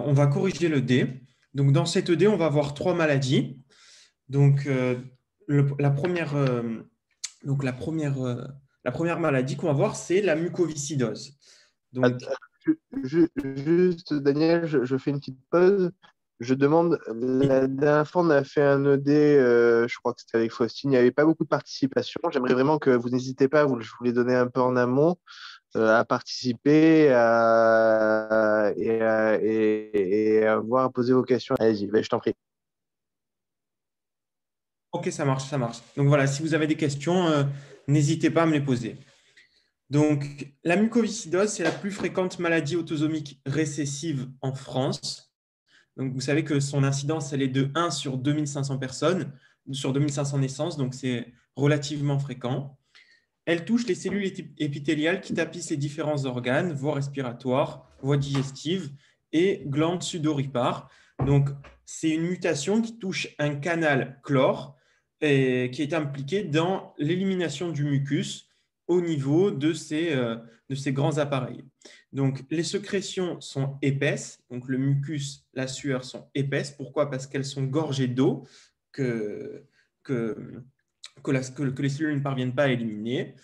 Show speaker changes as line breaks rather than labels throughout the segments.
on va corriger le dé. Donc, dans cette dé, on va avoir trois maladies. Donc, la première, la première maladie qu'on va voir, c'est la mucoviscidose. Donc,
Juste, Daniel, je fais une petite pause. Je demande, la dernière fois, on a fait un ED, je crois que c'était avec Faustine, il n'y avait pas beaucoup de participation. J'aimerais vraiment que vous n'hésitez pas, je vous l'ai donné un peu en amont, à participer et à voir, à poser vos questions. Allez-y, je t'en prie.
ok, ça marche, ça marche. Donc voilà, si vous avez des questions, n'hésitez pas à me les poser. Donc, la mucoviscidose, c'est la plus fréquente maladie autosomique récessive en France. Donc, vous savez que son incidence, elle est de 1 sur 2500 personnes, sur 2500 naissances, donc c'est relativement fréquent. Elle touche les cellules épithéliales qui tapissent les différents organes, voies respiratoires, voies digestives et glandes sudoripares. Donc, c'est une mutation qui touche un canal chlore et qui est impliqué dans l'élimination du mucus au niveau de ces grands appareils. Donc, les sécrétions sont épaisses, donc le mucus, la sueur sont épaisses. Pourquoi? Parce qu'elles sont gorgées d'eau que, que, que les cellules ne parviennent pas à éliminer.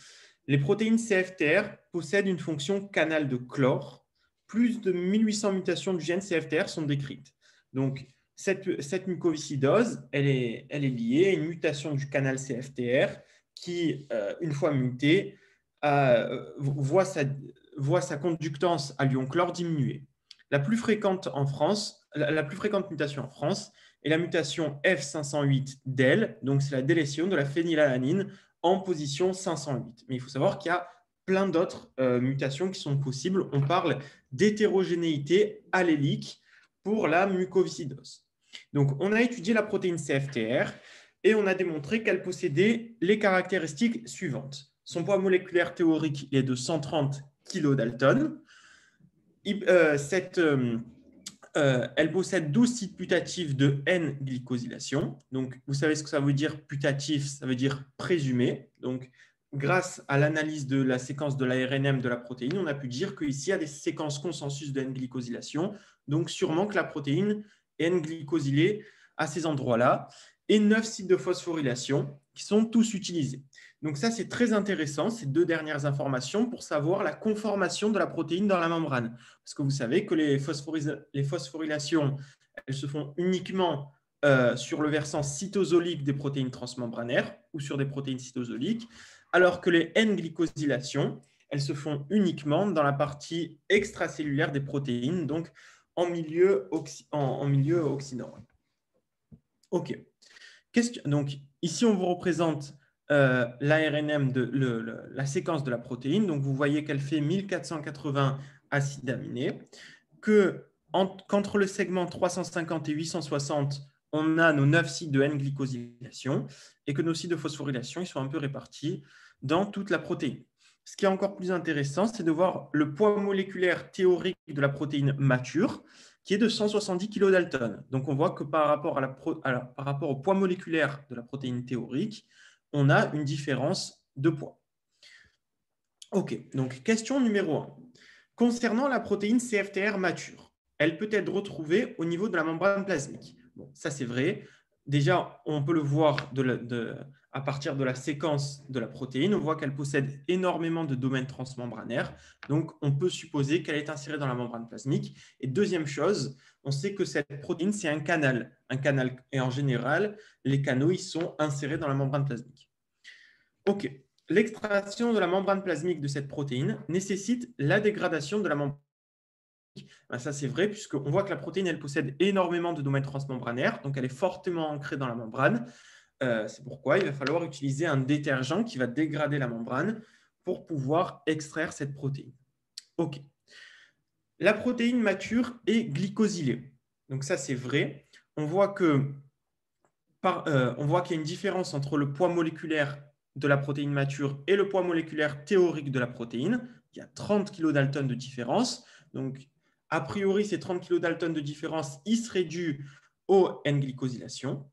Les protéines CFTR possèdent une fonction canal de chlore. Plus de 1800 mutations du gène CFTR sont décrites. Donc, cette mucoviscidose, elle est liée à une mutation du canal CFTR qui, une fois mutée, voit sa conductance à l'ion chlore diminuer. La plus fréquente en France, la plus fréquente mutation en France est la mutation F508del, donc c'est la délétion de la phénylalanine en position 508. Mais il faut savoir qu'il y a plein d'autres mutations qui sont possibles. On parle d'hétérogénéité allélique pour la mucoviscidose. Donc, on a étudié la protéine CFTR et on a démontré qu'elle possédait les caractéristiques suivantes. Son poids moléculaire théorique est de 130 kDa. Elle possède 12 sites putatifs de N-glycosylation. Donc, vous savez ce que ça veut dire putatif, ça veut dire présumé. Donc, grâce à l'analyse de la séquence de l'ARNM de la protéine, on a pu dire qu'ici, il y a des séquences consensus de N-glycosylation. Donc, sûrement que la protéine est N-glycosylée à ces endroits-là. Et 9 sites de phosphorylation qui sont tous utilisés. Donc ça, c'est très intéressant, ces deux dernières informations, pour savoir la conformation de la protéine dans la membrane. Parce que vous savez que les phosphorylations, elles se font uniquement sur le versant cytosolique des protéines transmembranaires ou sur des protéines cytosoliques, alors que les N-glycosylations, elles se font uniquement dans la partie extracellulaire des protéines, donc en milieu oxydant. OK. Donc, ici, on vous représente l'ARNM la séquence de la protéine. Donc, vous voyez qu'elle fait 1480 acides aminés, qu'entre le segment 350 et 860, on a nos 9 sites de N-glycosylation et que nos sites de phosphorylation ils sont un peu répartis dans toute la protéine. Ce qui est encore plus intéressant, c'est de voir le poids moléculaire théorique de la protéine mature, qui est de 170 kDa. Donc, on voit que par rapport au poids moléculaire de la protéine théorique, on a une différence de poids. OK, donc question numéro 1. Concernant la protéine CFTR mature, elle peut être retrouvée au niveau de la membrane plasmique. Bon, ça c'est vrai. Déjà, on peut le voir à partir de la séquence de la protéine. On voit qu'elle possède énormément de domaines transmembranaires. Donc, on peut supposer qu'elle est insérée dans la membrane plasmique. Et deuxième chose, on sait que cette protéine, c'est un canal. Un canal, et en général, les canaux, ils sont insérés dans la membrane plasmique. OK. L'extraction de la membrane plasmique de cette protéine nécessite la dégradation de la membrane. Ça, c'est vrai, puisqu'on voit que la protéine, elle possède énormément de domaines transmembranaires, donc elle est fortement ancrée dans la membrane. C'est pourquoi il va falloir utiliser un détergent qui va dégrader la membrane pour pouvoir extraire cette protéine. OK. La protéine mature est glycosylée. Donc ça, c'est vrai. On voit qu'il y a une différence entre le poids moléculaire de la protéine mature et le poids moléculaire théorique de la protéine. Il y a 30 kDa de différence. Donc, a priori, ces 30 kDa de différence, ils seraient dus aux N-glycosylations.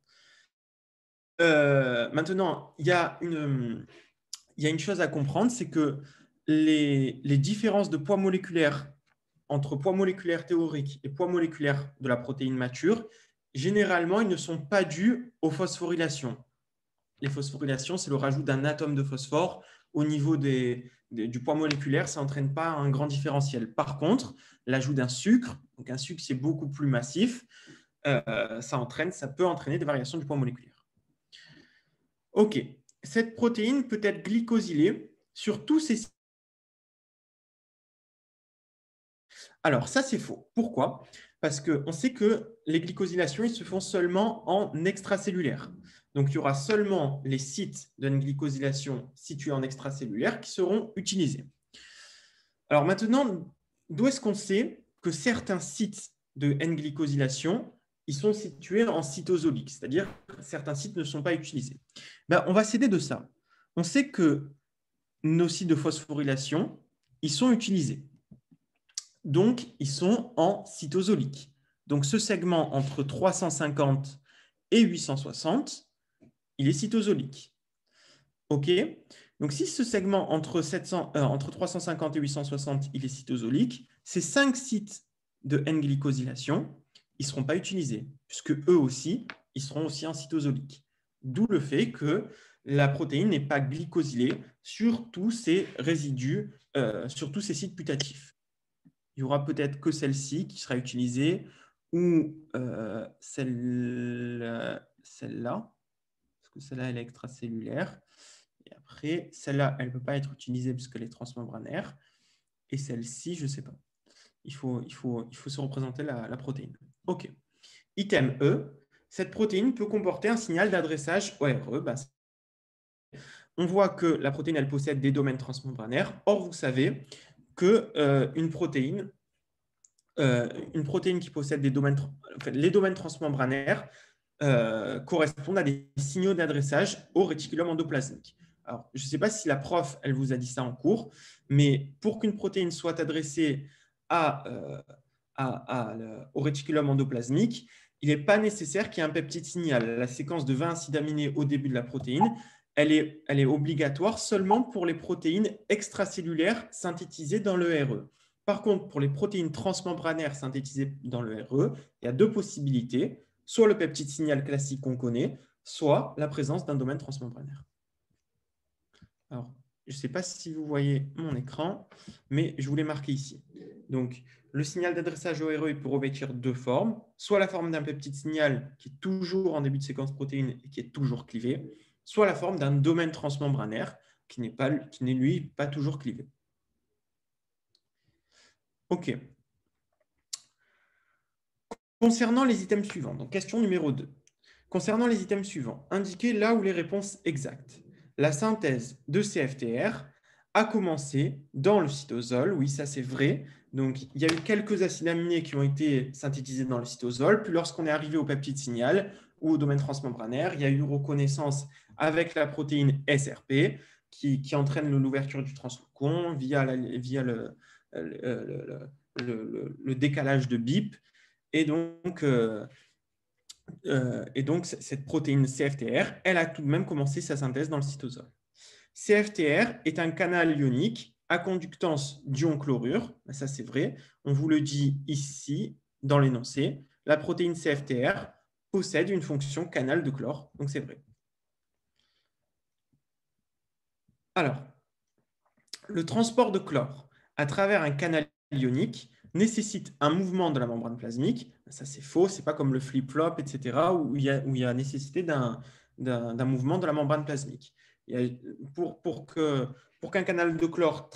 Maintenant, il y a une chose à comprendre, c'est que les différences de poids moléculaire entre poids moléculaire théorique et poids moléculaire de la protéine mature, généralement, ils ne sont pas dus aux phosphorylations. Les phosphorylations, c'est le rajout d'un atome de phosphore au niveau du poids moléculaire, ça n'entraîne pas un grand différentiel. Par contre, l'ajout d'un sucre, donc un sucre c'est beaucoup plus massif, ça peut entraîner des variations du poids moléculaire. Ok, cette protéine peut être glycosylée sur tous ces... Alors ça c'est faux. Pourquoi? Parce qu'on sait que les glycosylations ils se font seulement en extracellulaire. Donc il y aura seulement les sites de glycosylation situés en extracellulaire qui seront utilisés. Alors maintenant, d'où est-ce qu'on sait que certains sites de N-glycosylation ils sont situés en cytosolique, c'est-à-dire que certains sites ne sont pas utilisés? On va s'aider de ça. On sait que nos sites de phosphorylation, ils sont utilisés. Donc, ils sont en cytosolique. Donc, ce segment entre 350 et 860, il est cytosolique. OK? Donc, si ce segment entre 350 et 860, il est cytosolique, ces 5 sites de N-glycosylation, ils ne seront pas utilisés, puisque eux aussi, ils seront aussi en cytosolique. D'où le fait que la protéine n'est pas glycosylée sur tous ces résidus, sur tous ces sites putatifs. Il y aura peut-être que celle-ci qui sera utilisée ou celle-là, parce que celle-là, elle est extracellulaire. Et après, celle-là, elle ne peut pas être utilisée puisqu'elle est transmembranaire. Et celle-ci, je ne sais pas. Il faut se représenter la protéine. OK. Item E, cette protéine peut comporter un signal d'adressage ORE. On voit que la protéine, elle possède des domaines transmembranaires. Or, vous savez qu'une protéine qui possède des domaines, les domaines transmembranaires correspondent à des signaux d'adressage au réticulum endoplasmique. Alors, je ne sais pas si la prof, elle vous a dit ça en cours, mais pour qu'une protéine soit adressée au réticulum endoplasmique, il n'est pas nécessaire qu'il y ait un peptide signal. La séquence de 20 acides aminés au début de la protéine, elle est obligatoire seulement pour les protéines extracellulaires synthétisées dans le RE. Par contre, pour les protéines transmembranaires synthétisées dans le RE, il y a deux possibilités, soit le peptide signal classique qu'on connaît, soit la présence d'un domaine transmembranaire. Alors, je ne sais pas si vous voyez mon écran, mais je vous l'ai marqué ici. Donc, le signal d'adressage au RE peut revêtir deux formes, soit la forme d'un peptide signal qui est toujours en début de séquence protéine et qui est toujours clivé, soit la forme d'un domaine transmembranaire qui n'est lui pas toujours clivé. OK. Concernant les items suivants, donc question numéro 2. Concernant les items suivants, indiquez là où les réponses exactes. La synthèse de CFTR a commencé dans le cytosol. Oui, ça c'est vrai. Donc, il y a eu quelques acides aminés qui ont été synthétisés dans le cytosol. Puis, lorsqu'on est arrivé au peptide signal ou au domaine transmembranaire, il y a eu reconnaissance avec la protéine SRP qui entraîne l'ouverture du translocon via le décalage de BIP. Et donc, cette protéine CFTR, elle a tout de même commencé sa synthèse dans le cytosol. CFTR est un canal ionique à conductance d'ion chlorure. Ça, c'est vrai. On vous le dit ici, dans l'énoncé. La protéine CFTR possède une fonction canal de chlore. Donc, c'est vrai. Alors, le transport de chlore à travers un canal ionique nécessite un mouvement de la membrane plasmique. Ça, c'est faux. Ce n'est pas comme le flip-flop, etc., où il y a nécessité d'un mouvement de la membrane plasmique. Pour qu'un canal de chlore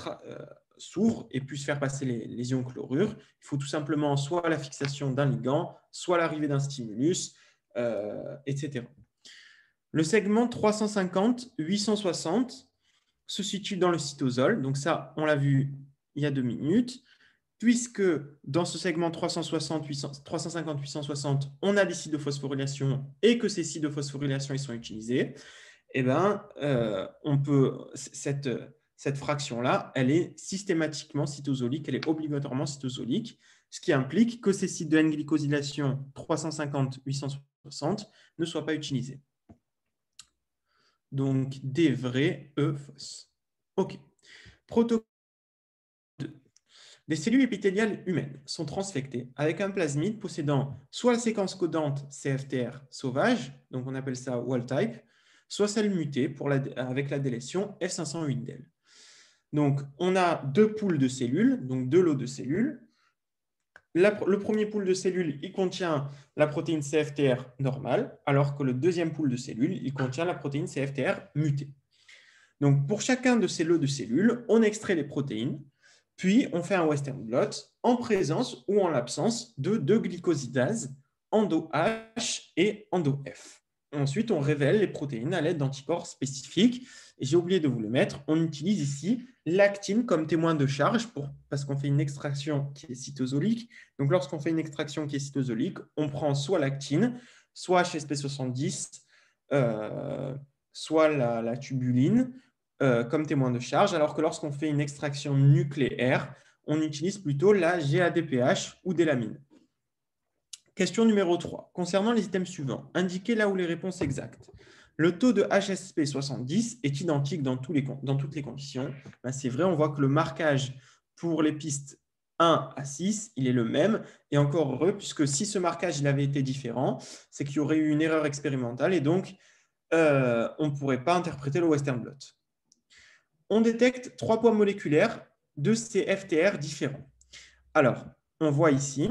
s'ouvre et puisse faire passer les ions chlorure, il faut tout simplement soit la fixation d'un ligand, soit l'arrivée d'un stimulus, etc. Le segment 350-860 se situe dans le cytosol. Donc ça, on l'a vu il y a 2 minutes. Puisque dans ce segment 350-860, on a des sites de phosphorylation et que ces sites de phosphorylation ils sont utilisés, eh ben, cette fraction-là, elle est systématiquement cytosolique, elle est obligatoirement cytosolique, ce qui implique que ces sites de N-glycosylation 350-860 ne soient pas utilisés. Donc, D vrai, E fausse. OK. Protocole 2. Des cellules épithéliales humaines sont transfectées avec un plasmide possédant soit la séquence codante CFTR sauvage, donc on appelle ça wild type, soit celle mutée avec la délétion F508del. Donc, on a deux poules de cellules, donc deux lots de cellules. Le premier pool de cellules, il contient la protéine CFTR normale, alors que le deuxième pool de cellules, il contient la protéine CFTR mutée. Donc, pour chacun de ces lots de cellules, on extrait les protéines, puis on fait un Western blot en présence ou en l'absence de deux glycosidases, endo-H et endo-F. Ensuite, on révèle les protéines à l'aide d'anticorps spécifiques. Et j'ai oublié de vous le mettre, on utilise ici l'actine comme témoin de charge parce qu'on fait une extraction qui est cytosolique. Donc, lorsqu'on fait une extraction qui est cytosolique, on prend soit l'actine, soit HSP70, soit la tubuline comme témoin de charge, alors que lorsqu'on fait une extraction nucléaire, on utilise plutôt la GADPH ou des lamines. Question numéro 3. Concernant les items suivants, indiquez là où les réponses exactes. Le taux de HSP70 est identique dans toutes les conditions. Ben, c'est vrai, on voit que le marquage pour les pistes 1 à 6, il est le même. Et encore heureux, puisque si ce marquage il avait été différent, c'est qu'il y aurait eu une erreur expérimentale et donc on ne pourrait pas interpréter le Western blot. On détecte 3 poids moléculaires de ces FTR différents. Alors, on voit ici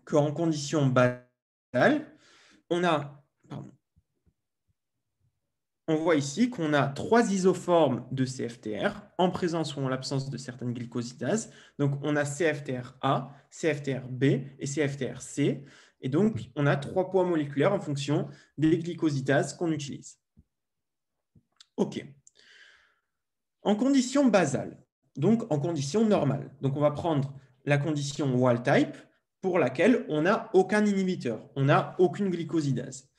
qu'en conditions basales, on voit ici qu'on a 3 isoformes de CFTR en présence ou en l'absence de certaines glycosidases. Donc, on a CFTR-A, CFTR-B et CFTR-C. Et donc, on a 3 poids moléculaires en fonction des glycosidases qu'on utilise. OK. En conditions basales, donc en conditions normales. Donc, on va prendre la condition wild type pour laquelle on n'a aucun inhibiteur, on n'a aucune glycosidase.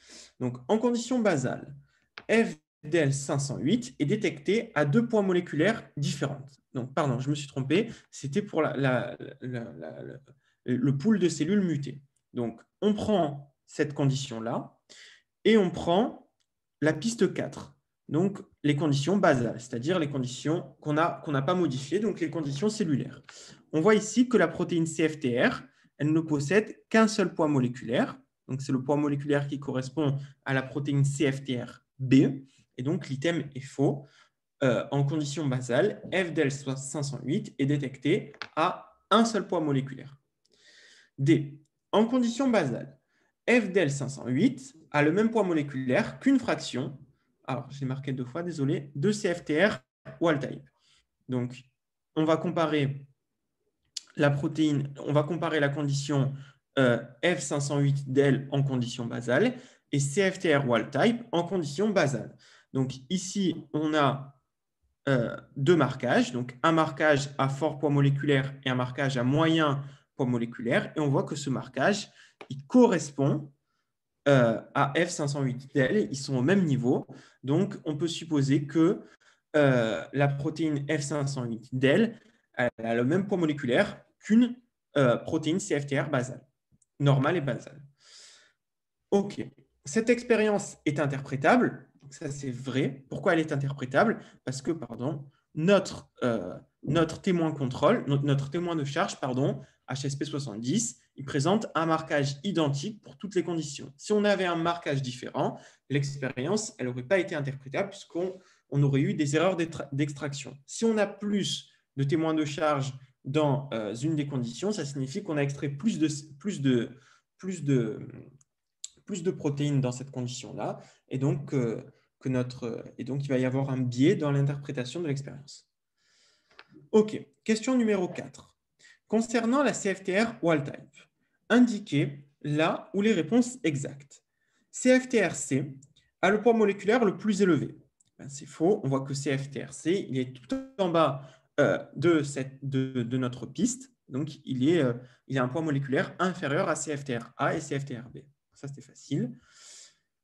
Donc, en conditions basales, FDL508 est détecté à 2 poids moléculaires différents. Donc, pardon, je me suis trompé, c'était pour le pool de cellules mutées. Donc, on prend cette condition-là et on prend la piste 4. Donc, les conditions basales, c'est-à-dire les conditions qu'on n'a pas modifiées, donc les conditions cellulaires. On voit ici que la protéine CFTR, elle ne possède qu'un seul poids moléculaire. Donc, c'est le poids moléculaire qui correspond à la protéine CFTR-B. Et donc, l'item est faux. En conditions basales, FDL508 est détecté à un seul poids moléculaire. D. En conditions basales, FDL508 a le même poids moléculaire qu'une fraction, alors je l'ai marqué 2 fois, désolé, de CFTR wild type. Donc, on va comparer la protéine, on va comparer la condition F508del en condition basale et CFTR wild type en condition basale. Donc, ici, on a 2 marquages, donc un marquage à fort poids moléculaire et un marquage à moyen poids moléculaire, et on voit que ce marquage, il correspond à F508del, ils sont au même niveau, donc on peut supposer que la protéine F508del a le même poids moléculaire qu'une protéine CFTR basale, normale et basale. OK. Cette expérience est interprétable. Ça, c'est vrai. Pourquoi elle est interprétable? Parce que, notre témoin contrôle, notre témoin de charge, HSP70, il présente un marquage identique pour toutes les conditions. Si on avait un marquage différent, l'expérience, elle n'aurait pas été interprétable puisqu'on aurait eu des erreurs d'extraction. Si on a plus de témoins de charge dans une des conditions, ça signifie qu'on a extrait plus de protéines dans cette condition-là, et donc, il va y avoir un biais dans l'interprétation de l'expérience. OK, question numéro 4. Concernant la CFTR wild type, indiquez là où les réponses exactes. CFTR-C a le poids moléculaire le plus élevé. Ben, c'est faux, on voit que CFTR-C, il est tout en bas de notre piste, donc il a un poids moléculaire inférieur à CFTR-A et CFTR-B. Ça, c'était facile.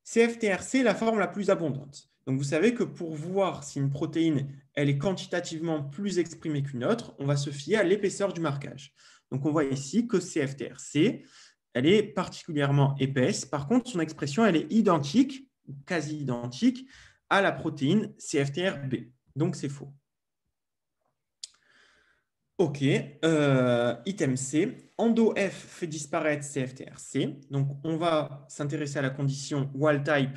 CFTR-C est la forme la plus abondante. Donc, vous savez que pour voir si une protéine elle est quantitativement plus exprimée qu'une autre, on va se fier à l'épaisseur du marquage. Donc, on voit ici que CFTR-C, elle est particulièrement épaisse. Par contre, son expression, elle est identique, quasi identique, à la protéine CFTR-B. Donc, c'est faux. OK. Item C, EndoF fait disparaître CFTRC. Donc, on va s'intéresser à la condition WildType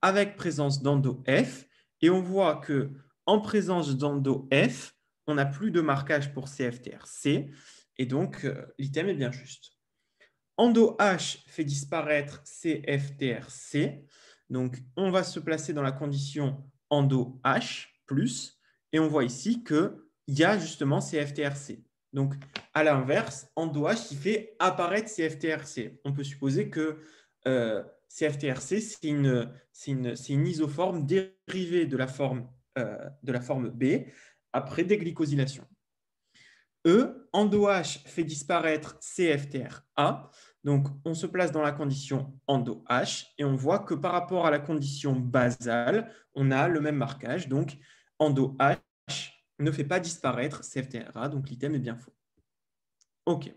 avec présence d'EndoF. Et on voit que en présence d'EndoF, on n'a plus de marquage pour CFTRC. Et donc, l'item est bien juste. EndoH fait disparaître CFTRC. Donc, on va se placer dans la condition EndoH+, et on voit ici qu'il y a justement CFTRC. Donc, à l'inverse, EndoH, il fait apparaître CFTRC. On peut supposer que CFTRC, c'est une isoforme dérivée de la forme B après déglycosylation. EndoH fait disparaître CFTRA. Donc, on se place dans la condition EndoH et on voit que par rapport à la condition basale, on a le même marquage. Donc, EndoH ne fait pas disparaître CFTRA. Donc, l'item est bien faux. OK.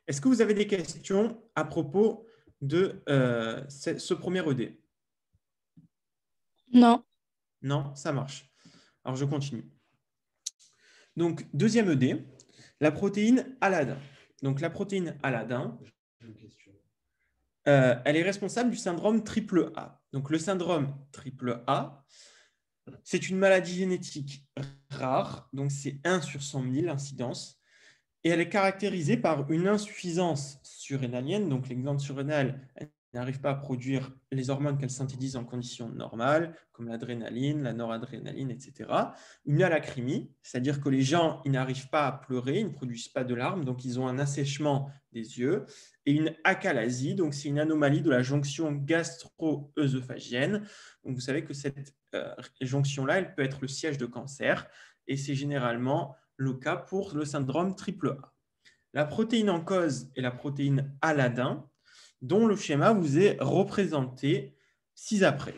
Est-ce que vous avez des questions à propos de ce premier ED?
Non.
Non, ça marche. Alors, je continue. Donc, deuxième ED, la protéine Aladin. Donc, la protéine Aladin, elle est responsable du syndrome triple A. Donc, le syndrome triple A, c'est une maladie génétique rare. Donc, c'est 1 sur 100 000 incidence. Et elle est caractérisée par une insuffisance surrénalienne. Donc, les glandes surrénales n'arrivent pas à produire les hormones qu'elles synthétisent en conditions normales, comme l'adrénaline, la noradrénaline, etc. Une alacrimie, c'est-à-dire que les gens ils n'arrivent pas à pleurer, ils ne produisent pas de larmes, donc ils ont un assèchement des yeux. Et une achalasie, donc c'est une anomalie de la jonction gastro-œsophagienne. Donc, vous savez que cette jonction-là, elle peut être le siège de cancer. Et c'est généralement le cas pour le syndrome triple A. La protéine en cause est la protéine Aladin, dont le schéma vous est représenté ci-après.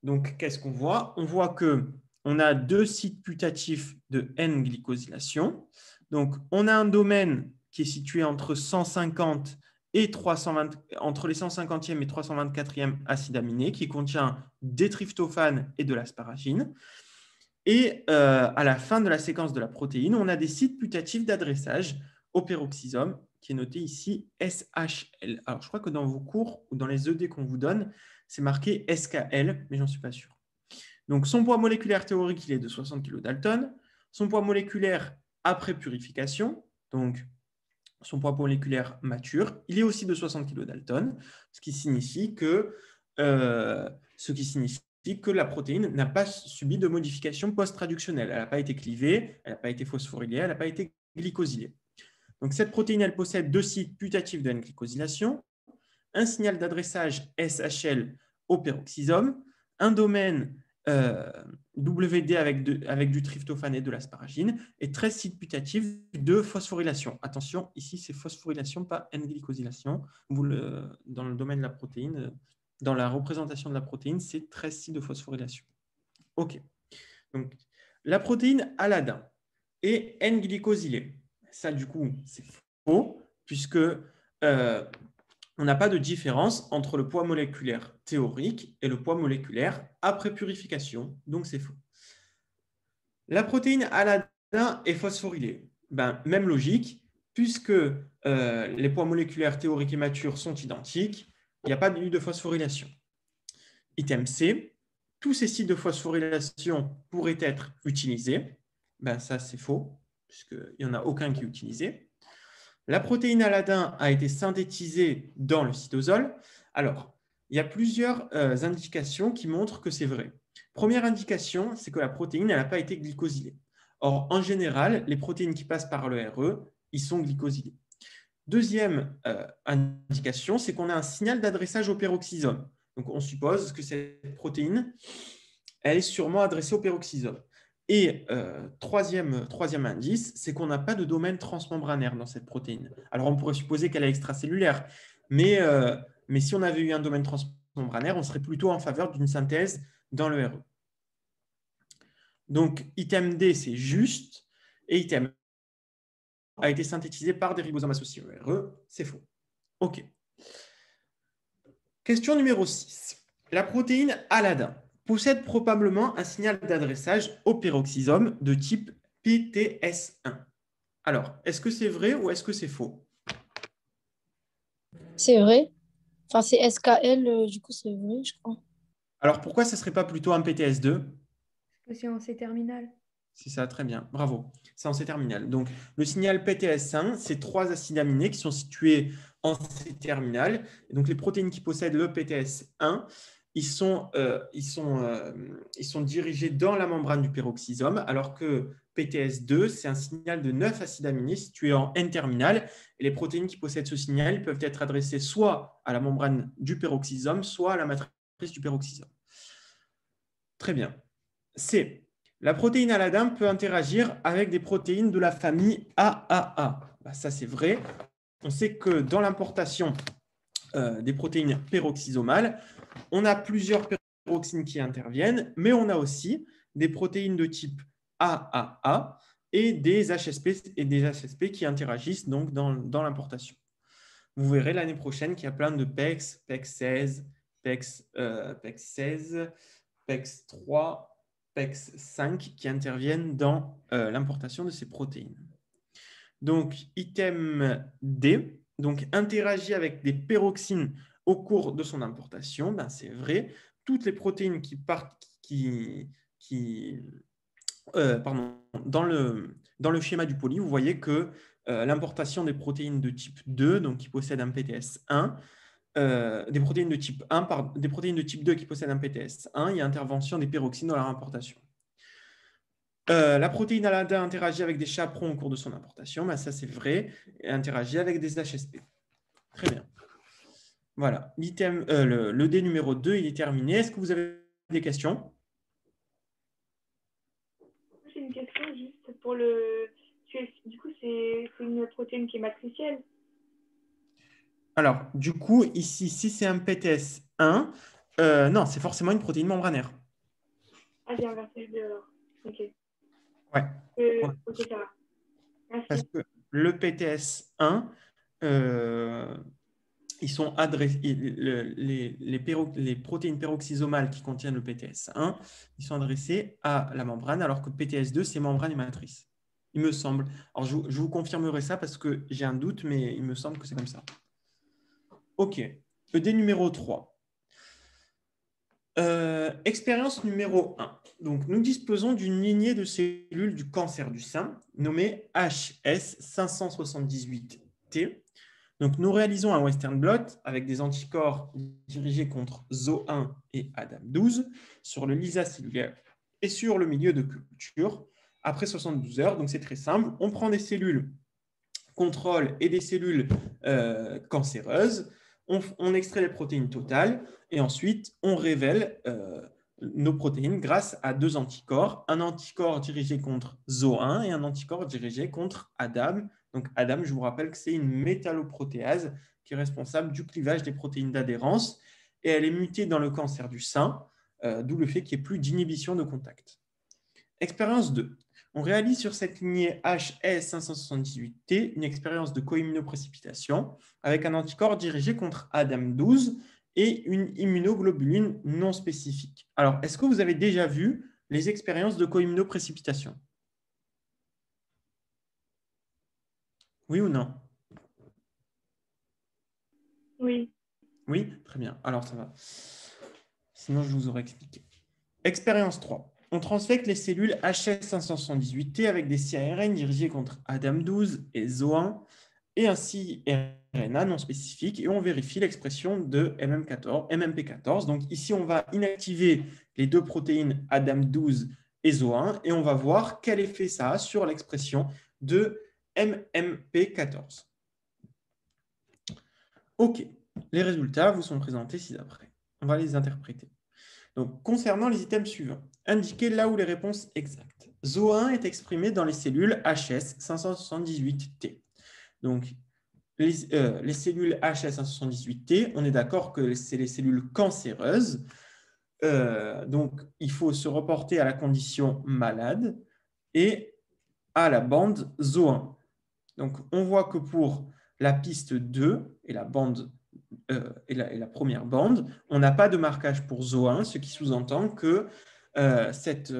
Donc, qu'est-ce qu'on voit? On voit qu'on a 2 sites putatifs de N-glycosylation. Donc, on a un domaine qui est situé entre 150 et 320, entre les 150e et 324e acides aminés, qui contient des tryptophanes et de l'asparagine. Et à la fin de la séquence de la protéine, on a des sites putatifs d'adressage au peroxysome, qui est noté ici SHL. Alors, je crois que dans vos cours ou dans les ED qu'on vous donne, c'est marqué SKL, mais j'en suis pas sûr. Donc, son poids moléculaire théorique, il est de 60 kg Dalton. Son poids moléculaire après purification, donc son poids moléculaire mature, il est aussi de 60 kg Dalton, ce qui signifie que la protéine n'a pas subi de modification post-traductionnelle. Elle n'a pas été clivée, elle n'a pas été phosphorylée, elle n'a pas été glycosylée. Donc, cette protéine, elle possède 2 sites putatifs de N-glycosylation, un signal d'adressage SHL au peroxysome, un domaine WD avec du tryptophane et de l'asparagine, et 13 sites putatifs de phosphorylation. Attention, ici, c'est phosphorylation, pas N-glycosylation. Dans le domaine de la protéine, dans la représentation de la protéine, c'est 13 sites de phosphorylation. OK. Donc, la protéine Aladin est N-glycosylée. Ça, du coup, c'est faux, puisque on n'a pas de différence entre le poids moléculaire théorique et le poids moléculaire après purification. Donc, c'est faux. La protéine Aladin est phosphorylée. Même logique, puisque les poids moléculaires théoriques et matures sont identiques, il n'y a pas eu de phosphorylation. Item C, tous ces sites de phosphorylation pourraient être utilisés. Ça, c'est faux, puisqu'il n'y en a aucun qui est utilisé. La protéine Aladin a été synthétisée dans le cytosol. Alors, il y a plusieurs indications qui montrent que c'est vrai. Première indication, c'est que la protéine n'a pas été glycosylée. Or, en général, les protéines qui passent par le RE, ils sont glycosylées. Deuxième indication, c'est qu'on a un signal d'adressage au peroxysome. Donc, on suppose que cette protéine, elle est sûrement adressée au peroxysome. Et troisième indice, c'est qu'on n'a pas de domaine transmembranaire dans cette protéine. Alors, on pourrait supposer qu'elle est extracellulaire, mais si on avait eu un domaine transmembranaire, on serait plutôt en faveur d'une synthèse dans le RE. Donc, item D, c'est juste, et item a été synthétisé par des ribosomes associés au RE, c'est faux. OK. Question numéro 6. La protéine Aladin possède probablement un signal d'adressage au peroxysome de type PTS1. Alors, est-ce que c'est vrai ou est-ce que c'est faux?
C'est vrai. Enfin, c'est SKL, du coup, c'est vrai, je crois.
Alors, pourquoi ce ne serait pas plutôt un PTS2?
Que c'est en C-terminal.
C'est ça, très bien, bravo. C'est en C-terminal. Donc, le signal PTS1, c'est 3 acides aminés qui sont situés en C-terminal. Et donc, les protéines qui possèdent le PTS1, ils sont dirigés dans la membrane du peroxysome, alors que PTS2, c'est un signal de 9 acides aminés situés en N-terminal. Et les protéines qui possèdent ce signal peuvent être adressées soit à la membrane du peroxysome, soit à la matrice du peroxysome. Très bien. C. La protéine Aladin peut interagir avec des protéines de la famille AAA. Ben, ça, c'est vrai. On sait que dans l'importation des protéines peroxysomales, on a plusieurs peroxynes qui interviennent, mais on a aussi des protéines de type AAA et des HSP qui interagissent donc dans l'importation. Vous verrez l'année prochaine qu'il y a plein de PEX, PEX16, PEX16, PEX3, PEX5 qui interviennent dans l'importation de ces protéines. Donc, item D, donc interagit avec des peroxynes au cours de son importation, ben, c'est vrai. Toutes les protéines qui partent, dans le schéma du poly, vous voyez que l'importation des protéines de type 2, donc qui possèdent un PTS1, des protéines de type 1 par des protéines de type 2 qui possèdent un PTS1, il y a intervention des peroxynes dans leur importation. La protéine Aladin interagit avec des chaperons au cours de son importation, ben ça c'est vrai, et interagit avec des HSP. Très bien. Voilà, le D numéro 2, il est terminé. Est-ce que vous avez des questions?
J'ai une question juste pour le. Du coup, c'est une protéine qui est matricielle.
Alors, du coup, ici, si c'est un PTS1, non, c'est forcément une protéine membranaire.
Ah, j'ai inversé le 2 alors. Ok.
Ouais.
Ok, ça va. Merci.
Parce que le PTS1, ils sont adressés, les protéines peroxysomales qui contiennent le PTS1, ils sont adressés à la membrane, alors que le PTS2, c'est membrane et matrice. Il me semble. Alors, je vous confirmerai ça parce que j'ai un doute, mais il me semble que c'est comme ça. OK. ED numéro 3. Expérience numéro 1. Donc, nous disposons d'une lignée de cellules du cancer du sein nommée HS578T. Donc, nous réalisons un Western blot avec des anticorps dirigés contre ZO1 et ADAM12 sur le lysat cellulaire et sur le milieu de culture après 72 heures. Donc, c'est très simple. On prend des cellules contrôle et des cellules cancéreuses. On extrait les protéines totales et ensuite on révèle nos protéines grâce à 2 anticorps, un anticorps dirigé contre ZO1 et un anticorps dirigé contre ADAM. Donc ADAM, je vous rappelle que c'est une métalloprotéase qui est responsable du clivage des protéines d'adhérence et elle est mutée dans le cancer du sein, d'où le fait qu'il n'y ait plus d'inhibition de contact. Expérience 2. On réalise sur cette lignée HS578T une expérience de coimmunoprécipitation avec un anticorps dirigé contre ADAM12 et une immunoglobuline non spécifique. Alors, est-ce que vous avez déjà vu les expériences de coimmunoprécipitation? Oui ou non?
Oui.
Oui, très bien. Alors, ça va. Sinon, je vous aurais expliqué. Expérience 3. On transfecte les cellules HS578T avec des siRN dirigés contre ADAM12 et ZO1 et ainsi RNA non spécifique et on vérifie l'expression de MMP14. Donc ici, on va inactiver les 2 protéines ADAM12 et ZO1 et on va voir quel effet ça a sur l'expression de MMP14. OK, les résultats vous sont présentés ci-après. On va les interpréter. Donc, concernant les items suivants, indiquez là où les réponses exactes. ZO1 est exprimé dans les cellules HS578T. Donc, les cellules HS578T, on est d'accord que c'est les cellules cancéreuses. Donc, il faut se reporter à la condition malade et à la bande ZO1. Donc, on voit que pour la piste 2 et la bande et la première bande, on n'a pas de marquage pour ZO1, ce qui sous-entend que cette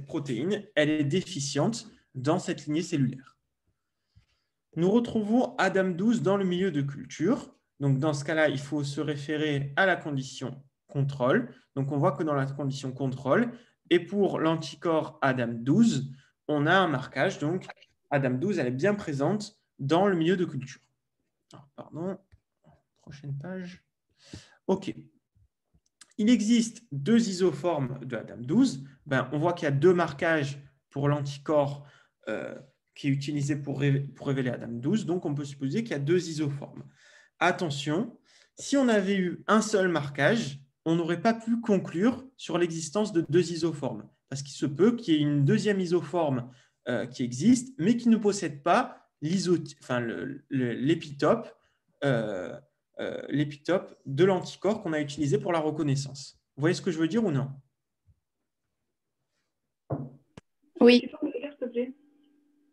protéine, elle est déficiente dans cette lignée cellulaire. nous retrouvons Adam12 dans le milieu de culture. Donc, dans ce cas-là, il faut se référer à la condition contrôle. Donc, on voit que dans la condition contrôle, et pour l'anticorps Adam12, on a un marquage. Donc, Adam12, elle est bien présente dans le milieu de culture. Alors, pardon, prochaine page. OK. Il existe deux isoformes de Adam12. On voit qu'il y a deux marquages pour l'anticorps qui est utilisé pour révéler Adam12. Donc, on peut supposer qu'il y a deux isoformes. Attention, si on avait eu un seul marquage, on n'aurait pas pu conclure sur l'existence de deux isoformes, parce qu'il se peut qu'il y ait une deuxième isoforme qui existe, mais qui ne possède pas l'épitope de l'anticorps qu'on a utilisé pour la reconnaissance. Vous voyez ce que je veux dire ou non?
Oui.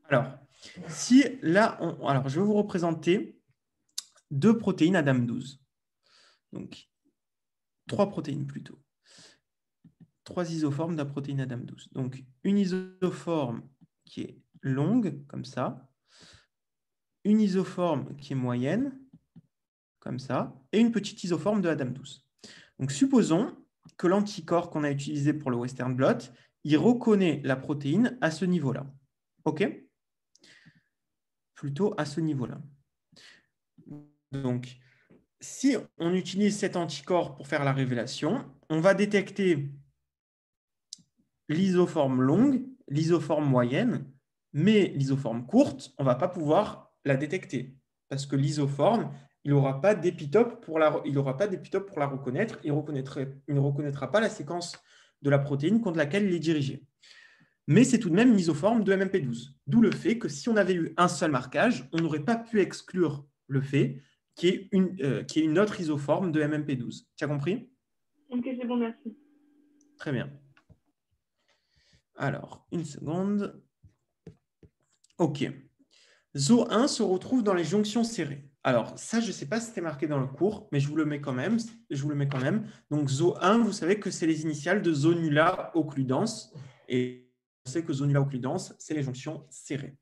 Alors, si là, alors, je vais vous représenter deux protéines Adam12. Donc, trois protéines plutôt. Trois isoformes de la protéine Adam12. Donc, une isoforme qui est longue, comme ça. Une isoforme qui est moyenne, comme ça. Et une petite isoforme de Adam12. Donc, supposons que l'anticorps qu'on a utilisé pour le Western blot, il reconnaît la protéine à ce niveau-là. OK? Plutôt à ce niveau-là. Donc, si on utilise cet anticorps pour faire la révélation, on va détecter l'isoforme longue, l'isoforme moyenne, mais l'isoforme courte, on ne va pas pouvoir la détecter parce que l'isoforme, il n'aura pas d'épitope pour la reconnaître, il ne reconnaîtra pas la séquence de la protéine contre laquelle il est dirigé. Mais c'est tout de même une isoforme de MMP12. D'où le fait que si on avait eu un seul marquage, on n'aurait pas pu exclure le fait qu'il y ait une autre isoforme de MMP12. Tu as compris?
Ok, c'est bon, merci.
Très bien. Alors, une seconde. OK. Zo1 se retrouve dans les jonctions serrées. Alors, ça, je ne sais pas si c'était marqué dans le cours, mais je vous le mets quand même. Donc, Zo1, vous savez que c'est les initiales de zonula occludens. Et on sait que zonula occludens, c'est les jonctions serrées.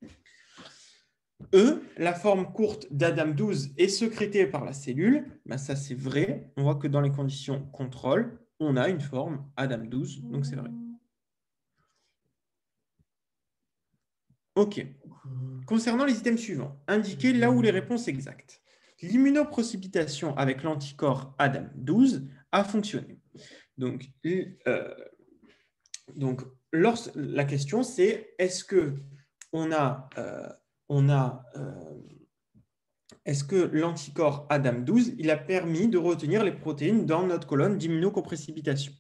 E, la forme courte d'Adam12 est sécrétée par la cellule. Ça, c'est vrai. On voit que dans les conditions contrôle, on a une forme Adam12, donc c'est vrai. OK. Concernant les items suivants, indiquez là où les réponses exactes. L'immunoprécipitation avec l'anticorps Adam12 a fonctionné. Donc la question, c'est est-ce que est-ce que l'anticorps Adam12 il a permis de retenir les protéines dans notre colonne d'immunocoprécipitation?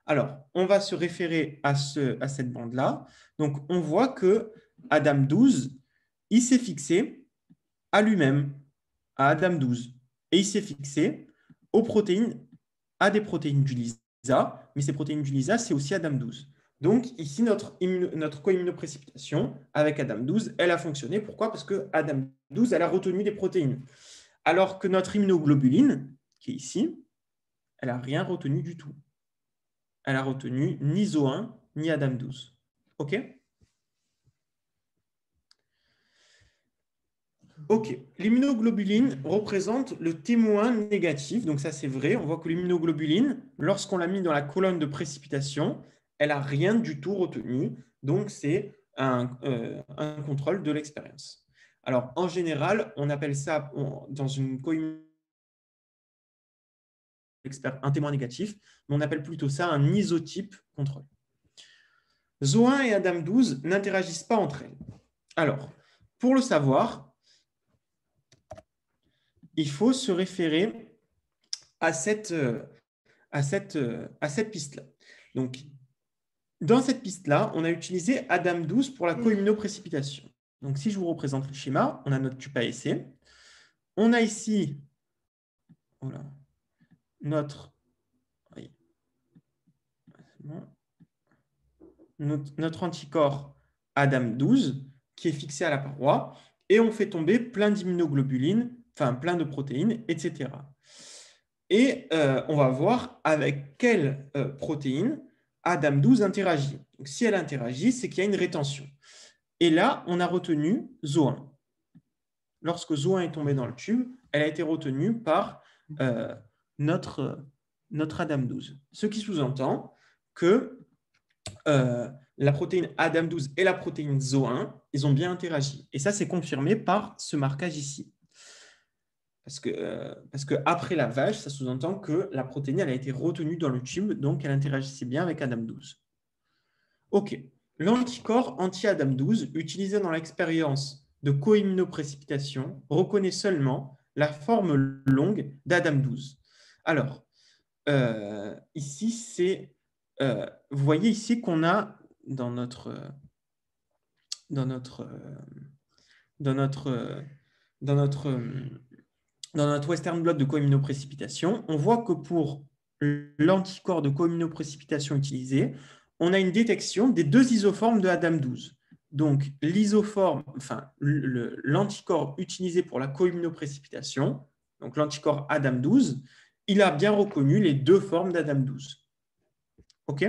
Alors, on va se référer à cette bande-là. Donc, on voit que Adam12, il s'est fixé à lui-même, à Adam12. Et il s'est fixé à des protéines du LISA, mais ces protéines du LISA, c'est aussi Adam12. Donc, ici, notre co-immunoprécipitation avec Adam12, elle a fonctionné. Pourquoi? Parce que Adam12, elle a retenu des protéines. Alors que notre immunoglobuline, qui est ici, elle n'a rien retenu du tout. Elle a retenu ni Zo1, ni Adam12. OK? OK. L'immunoglobuline représente le témoin négatif. Donc ça, c'est vrai. On voit que l'immunoglobuline, lorsqu'on l'a mis dans la colonne de précipitation, elle n'a rien du tout retenu. Donc, c'est un contrôle de l'expérience. Alors, en général, on appelle ça, dans une un témoin négatif, mais on appelle plutôt ça un isotype contrôle. Zo1 et Adam12 n'interagissent pas entre elles. Alors, pour le savoir, il faut se référer à cette piste-là. Donc, dans cette piste-là, on a utilisé Adam12 pour la co-immunoprécipitation. Donc, si je vous représente le schéma, on a notre tube à essai. On a ici notre anticorps Adam12 qui est fixé à la paroi et on fait tomber plein d'immunoglobulines, enfin plein de protéines, etc. Et on va voir avec quelle protéine Adam12 interagit. Donc, si elle interagit, c'est qu'il y a une rétention. Et là, on a retenu Zo1. lorsque Zo1 est tombé dans le tube, elle a été retenue par notre ADAM12. Ce qui sous-entend que la protéine ADAM12 et la protéine Zo1, ils ont bien interagi. Et ça, c'est confirmé par ce marquage ici. Parce que après lavage, ça sous-entend que la protéine elle a été retenue dans le tube, donc elle interagissait bien avec ADAM12. OK. L'anticorps anti-ADAM12 utilisé dans l'expérience de coimmunoprécipitation reconnaît seulement la forme longue d'ADAM12. Alors, ici, c'est... vous voyez ici qu'on a dans notre Western blot de coimmunoprécipitation, on voit que pour l'anticorps de coimmunoprécipitation utilisé, on a une détection des deux isoformes de ADAM12. Donc, l'anticorps utilisé pour la coimmunoprécipitation, donc l'anticorps ADAM12, il a bien reconnu les deux formes d'ADAM12. OK?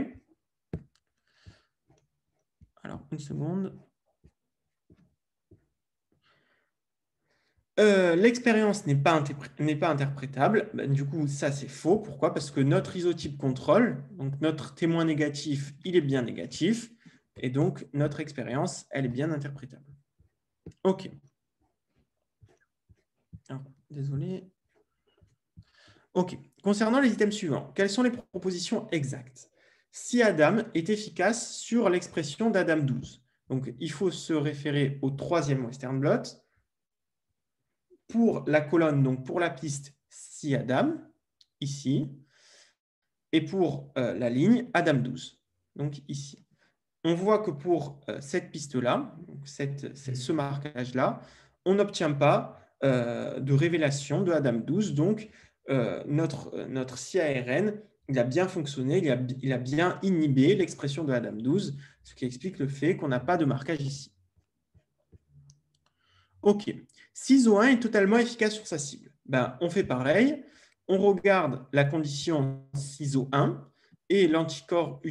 Alors, une seconde. L'expérience n'est pas interprétable. Ben, du coup, ça, c'est faux. Pourquoi? Parce que notre isotype contrôle, donc notre témoin négatif, il est bien négatif. Et donc, notre expérience, elle est bien interprétable. OK. Alors, désolé. OK. Concernant les items suivants, quelles sont les propositions exactes? Si Adam est efficace sur l'expression d'Adam12. Donc, il faut se référer au troisième Western blot. Pour la colonne, donc pour la piste, si Adam, ici, et pour la ligne, Adam12, donc ici. On voit que pour cette piste-là, ce marquage-là, on n'obtient pas de révélation de Adam12, donc notre CARN, il a bien fonctionné, il a bien inhibé l'expression de Adam12, ce qui explique le fait qu'on n'a pas de marquage ici. OK. Si Zo1 est totalement efficace sur sa cible, ben, on fait pareil. On regarde la condition Zo1 et l'anticorps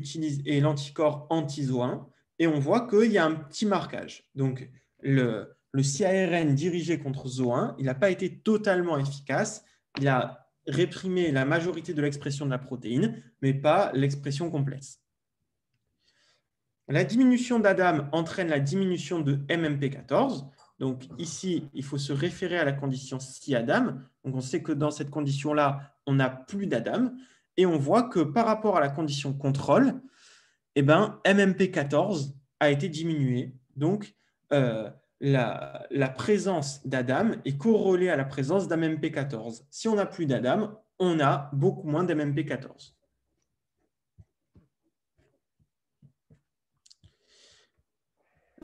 anti-Zo1 et on voit qu'il y a un petit marquage. Donc, le CARN dirigé contre Zo1, il n'a pas été totalement efficace. Il a réprimé la majorité de l'expression de la protéine, mais pas l'expression complète. La diminution d'Adam entraîne la diminution de MMP14. Donc ici, il faut se référer à la condition si Adam. Donc on sait que dans cette condition-là, on n'a plus d'Adam. Et on voit que par rapport à la condition contrôle, eh ben, MMP14 a été diminué. Donc la présence d'Adam est corrélée à la présence d'MMP14. Si on n'a plus d'Adam, on a beaucoup moins d'MMP14.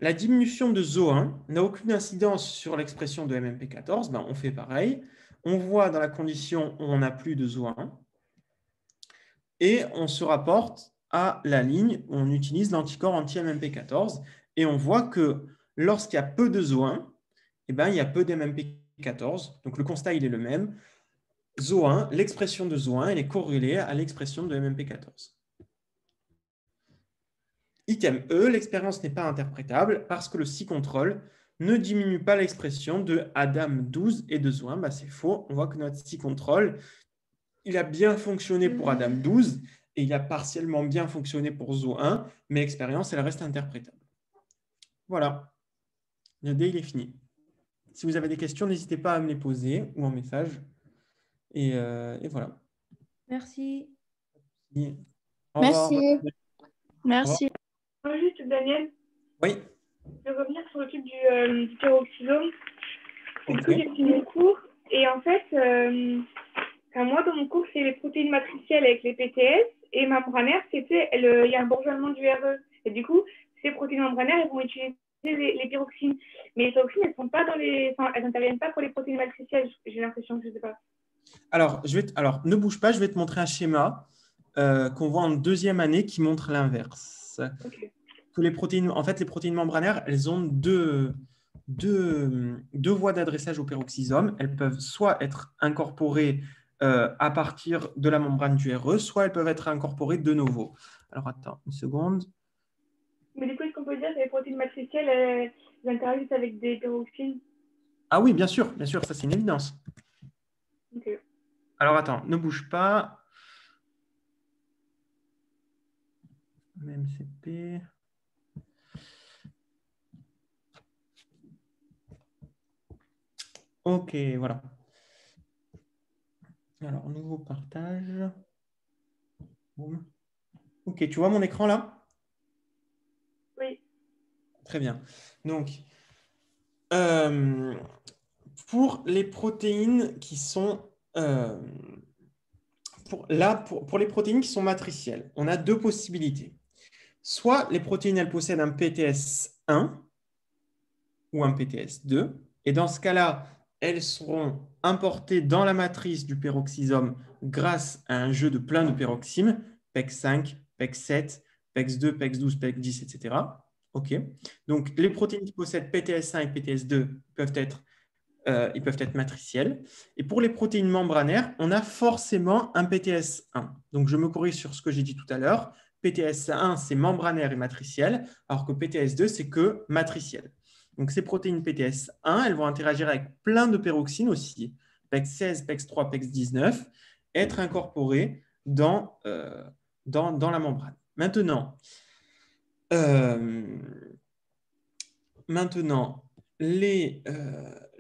La diminution de Zo1 n'a aucune incidence sur l'expression de MMP14. Ben, on fait pareil. On voit dans la condition où on n'a plus de Zo1 et on se rapporte à la ligne où on utilise l'anticorps anti-MMP14 et on voit que lorsqu'il y a peu de Zo1, eh ben, il y a peu d'MMP14. Donc le constat il est le même. Zo1, l'expression de Zo1 elle est corrélée à l'expression de MMP14. Item E, l'expérience n'est pas interprétable parce que le C-control ne diminue pas l'expression de Adam12 et de Zo1. Ben, c'est faux. On voit que notre C-control, il a bien fonctionné pour Adam12 et il a partiellement bien fonctionné pour Zo1, mais l'expérience, elle reste interprétable. Voilà. Le dé, il est fini. Si vous avez des questions, n'hésitez pas à me les poser ou en message. Et voilà.
Merci.
Au revoir.
Merci.
Juste, Daniel,
Oui.
je vais revenir sur le truc du peroxysome. Du coup,
Ok.
j'ai fini le cours. Et en fait, moi, dans mon cours, c'est les protéines matricielles avec les PTS. Et membranaires, c'était, il y a un bourgeonnement du RE. Et du coup, ces protéines membranaires, elles vont utiliser les pyroxines. Mais les pyroxines, elles sont pas elles n'interviennent pas pour les protéines matricielles. J'ai l'impression que je ne sais pas.
Alors, ne bouge pas, je vais te montrer un schéma qu'on voit en deuxième année qui montre l'inverse.
Okay.
Que les protéines membranaires, elles ont deux voies d'adressage au peroxysome. Elles peuvent soit être incorporées à partir de la membrane du RE, soit elles peuvent être incorporées de nouveau. Alors, attends une seconde.
Mais du coup, est-ce qu'on peut dire que les protéines matricielles, elles interagissent avec des pyroxines?
Ah oui, bien sûr, ça c'est une évidence.
Ok.
Alors attends, ne bouge pas. MCP. Ok, voilà. Alors, nouveau partage. Boum. Ok, tu vois mon écran là?
Oui.
Très bien. Donc, euh, pour les protéines qui sont pour les protéines qui sont matricielles, on a deux possibilités. Soit les protéines, elles possèdent un PTS1 ou un PTS2, et dans ce cas-là, elles seront importées dans la matrice du peroxysome grâce à un jeu de plein de peroxymes, PEX5, PEX7, PEX2, PEX12, PEX10, etc. OK. Donc, les protéines qui possèdent PTS1 et PTS2 ils peuvent être matriciels. Et pour les protéines membranaires, on a forcément un PTS1. Donc, je me corrige sur ce que j'ai dit tout à l'heure. PTS1, c'est membranaire et matriciel, alors que PTS2, c'est que matriciel. Donc, ces protéines PTS1, elles vont interagir avec plein de peroxynes aussi, PEX16, PEX3, PEX19, être incorporées dans la membrane. Maintenant,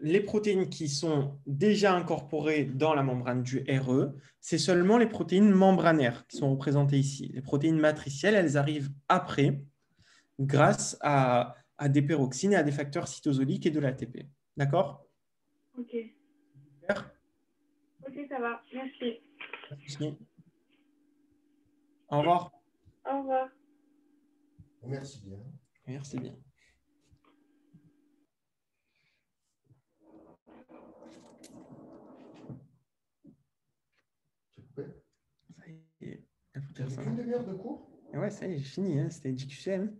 les protéines qui sont déjà incorporées dans la membrane du RE, c'est seulement les protéines membranaires qui sont représentées ici. Les protéines matricielles, elles arrivent après, grâce à des peroxynes et à des facteurs cytosoliques et de l'ATP. D'accord?
Ok.
Super.
Ok, ça va. Merci.
Pas de souci. Au revoir.
Au revoir.
Merci bien.
Merci bien.
Tu es coupé?
Ça y est, la
Tu as fait une demi-heure de cours?
Ouais, ça y est, j'ai fini. Hein. C'était DQCM.